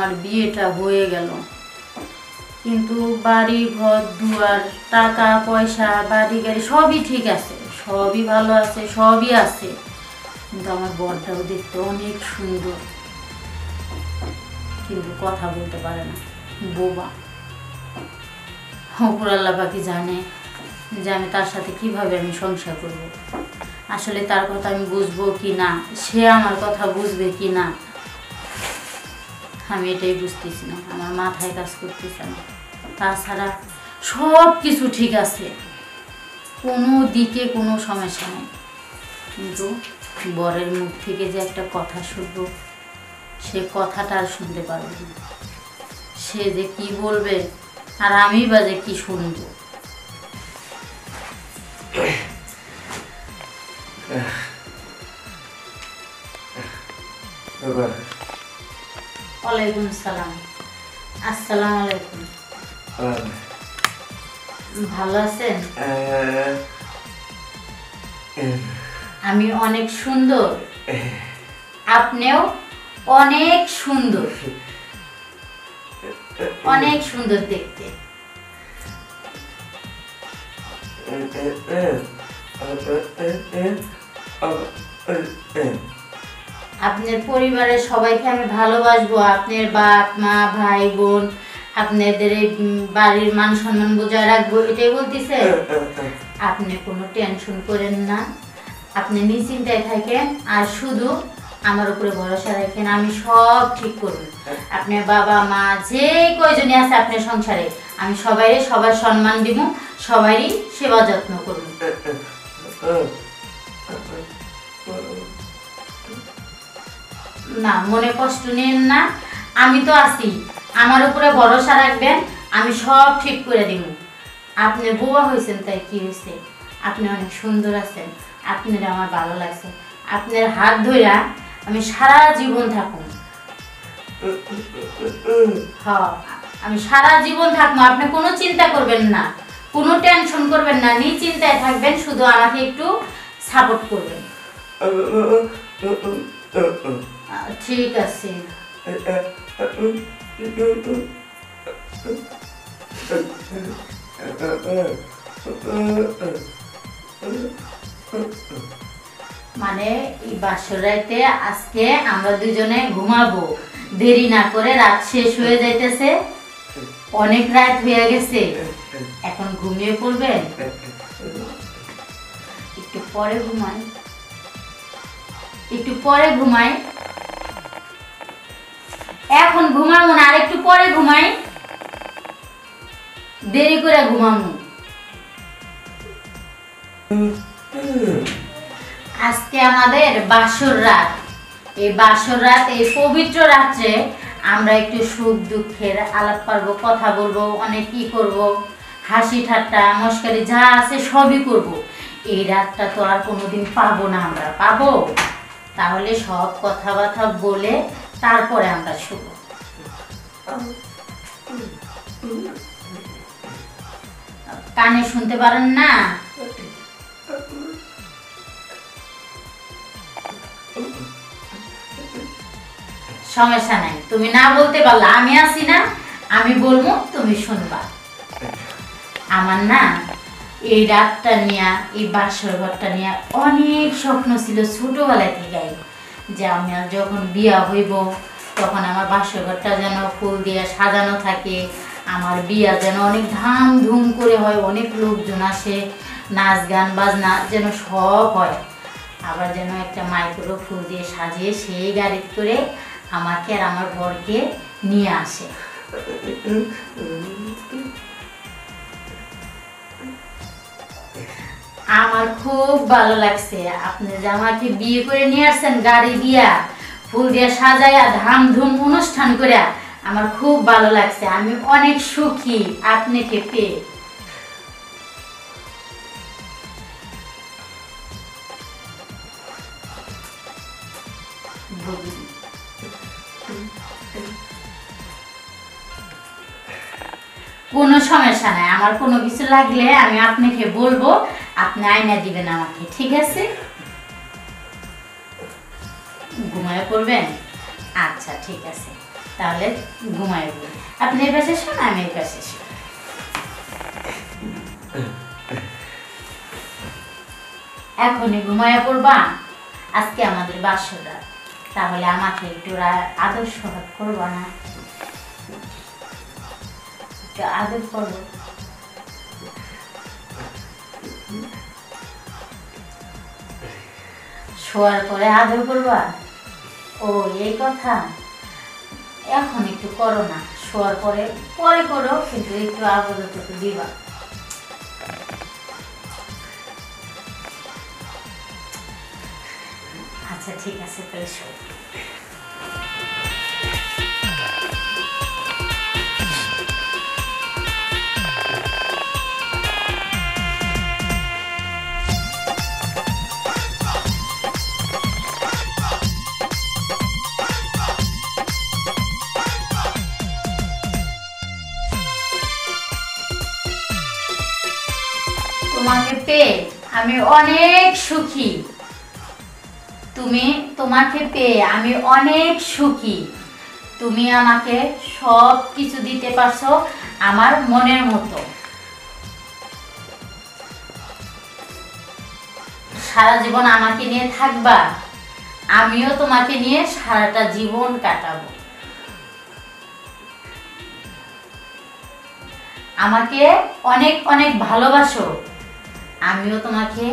আমার বিয়েটা হয়ে গেল, কিন্তু বাড়ি ঘর দুয়ার টাকা পয়সা বাড়ি গাড়ি সবই ঠিক আছে, সবই ভালো আছে, সবই আছে, কিন্তু আমার বরটাও দেখতে অনেক সুন্দর, কিন্তু কথা বলতে পারে না, বোবা। উপর আল্লাহ পাকি জানে যে আমি তার সাথে কিভাবে আমি সংসার করব। আসলে তার কথা আমি বুঝবো কি না, সে আমার কথা বুঝবে কি না, আমি এটাই বুঝতেছি না, আমার মাথায় কাজ করতেছে না। তাছাড়া সব কিছু ঠিক আছে, কোনো দিকে কোনো সমস্যা নেই, কিন্তু বরের মুখ থেকে যে একটা কথা শুনবো, সে কথাটা আর শুনতে পারবে না। সে যে কি বলবে আর আমি বা যে কি শুনবো। ওয়ালাইকুম সালাম। আসসালামু আলাইকুম। ভালো আছেন? আমি অনেক সুন্দর, আপনিও অনেক সুন্দর, অনেক সুন্দর দেখতে। আপনার পরিবারের সবাইকে আমি ভালোবাসবো, আপনার বাপ মা ভাই বোন আপনাদের বাড়ির মান সম্মান বজায় রাখবো, এটাই বলতেছে। আপনি কোনো টেনশন করেন না, আপনি নিশ্চিন্তায় থাকেন, আর শুধু আমার উপরে ভরসা রাখেন, আমি সব ঠিক করব। আপনার বাবা মা যে কয়জনই আছে আপনার সংসারে, আমি সবার সম্মান দিব, সবারই সেবা যত্ন করব। না, মনে কষ্ট নেন না, আমি তো আছি, আমার উপরে ভরসা রাখবেন, আমি সব ঠিক করে দিব। আপনি বোবা হয়েছেন তাই কি হয়েছে, আপনি অনেক সুন্দর আছেন, আপনার আমার ভালো লাগছে, আপনার হাত ধইরা আমি সারা জীবন থাকুন। হ্যাঁ, আমি সারা জীবন থাকবো, আপনি কোনো চিন্তা করবেন না, কোনো টেনশন করবেন না, নিশ্চিন্তায় থাকবেন, শুধু আমাকে একটু সাপোর্ট করবেন। ঠিক আছে। মানে এই বাসর রাতে আজকে আমরা দুজনে ঘুমাবো, দেরি না করে, রাত শেষ হয়ে যাইতেছে, অনেক রাত হয়ে গেছে, এখন ঘুমিয়ে পড়বেন। একটু পরে ঘুমাই, একটু পরে ঘুমাই, এখন ঘুমাবো না, আর একটু পরে ঘুমাই, দেরি করে ঘুমাবো। আজকে আমাদের বাসর রাত, এই বাসর রাত, এই পবিত্র রাত্রে আমরা একটু সুখ দুঃখের আলাপ পারবো, কথা বলবো, অনেক কি করব, হাসি ঠাট্টা মস্কারি যা আছে সবই করব। এই রাতটা তো আর কোনোদিন পাবো না, আমরা পাবো, তাহলে সব কথাবার্তা বলে তারপরে আমরা শুভ। কানে শুনতে পারেন না? সমস্যা নাই, তুমি না বলতে পারলা, আমি আছি না, আমি বলবো, তুমি শুনবা। আমার না এই রাতটা নিয়ে, এই বাসর ঘরটা নিয়ে অনেক স্বপ্ন ছিল ছোটবেলা থেকে, যে আমি আর যখন বিয়া হইব তখন আমার বাসর ঘরটা যেন ফুল দিয়ে সাজানো থাকে, আমার বিয়া যেন অনেক ধামধুম করে হয়, অনেক লোকজন আসে, নাচ গান বাজনা যেন সব হয়, আবার যেন একটা মাইক্রো ফুল দিয়ে সাজিয়ে সেই গাড়িতে করে আমাকে আর আমার বরকে নিয়ে আসে। আমার খুব ভালো লাগছে, আপনি যে আমাকে বিয়ে করে নিয়ে আসছেন, গাড়ি দিয়া ফুল দিয়া সাজাইয়া ধামধুম অনুষ্ঠান করে, আমার খুব ভালো লাগছে, আমি অনেক সুখী আপনাকে পেয়ে। কোনো সমস্যা নাই, আমার কোনো কিছু লাগলে আমি আপনাকে বলবো, আপনি আয়না দিবেন আমাকে, ঠিক আছে? ঘুমায় পড়বেন? আচ্ছা ঠিক আছে। তাহলে ঘুমাই পড়ি। আপনি এই পাশে শোন, আমি এই পাশে শোন। এখনই ঘুমাইয়া পড়বা। আজকে আমাদের বাসর রাত, তাহলে আমাকে একটু আদর সোহাগ করবা না? একটু আদর করবো। শোয়ার পরে আদর করবা? ও এই কথা, এখন একটু করো না, শোয়ার পরে পরে করো, কিন্তু একটু আপাতত দিবা। আচ্ছা ঠিক আছে, তাহলে শো। তোমাকে পেয়ে আমি অনেক সুখী। তোমাকে পেয়ে আমি অনেক সুখী। তুমি আমাকে সব কিছু দিতে পারছো আমার মনের মতো। সারা জীবন আমাকে নিয়ে থাকবা, আমিও তোমাকে নিয়ে সারাটা জীবন কাটাবো। আমাকে অনেক অনেক ভালোবাসো, আমিও তোমাকে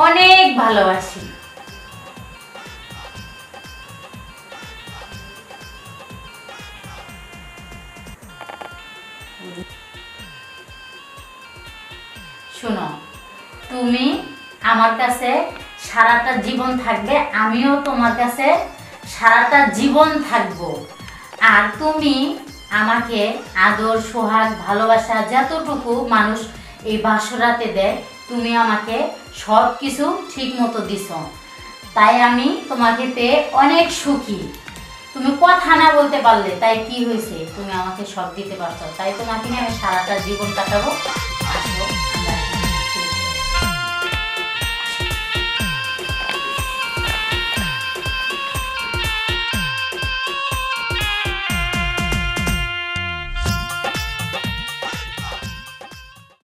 অনেক ভালোবাসি। শোনো, তুমি আমার কাছে সারাটা জীবন থাকবে, আমিও তোমার কাছে সারাটা জীবন থাকবো। আর তুমি আমাকে আদর সোহাগ ভালোবাসা যতটুকু মানুষ এই বাসরাতে দেয়, তুমি আমাকে সব কিছু ঠিক মতো দিছো। তাই আমি তোমাকে পেয়ে অনেক সুখী। তুমি কথা না বলতে পারলে তাই কি হয়েছে, তুমি আমাকে সব দিতে পারছো, তাই তোমাকে নিয়ে আমি সারাটা জীবন কাটাবো। আসো।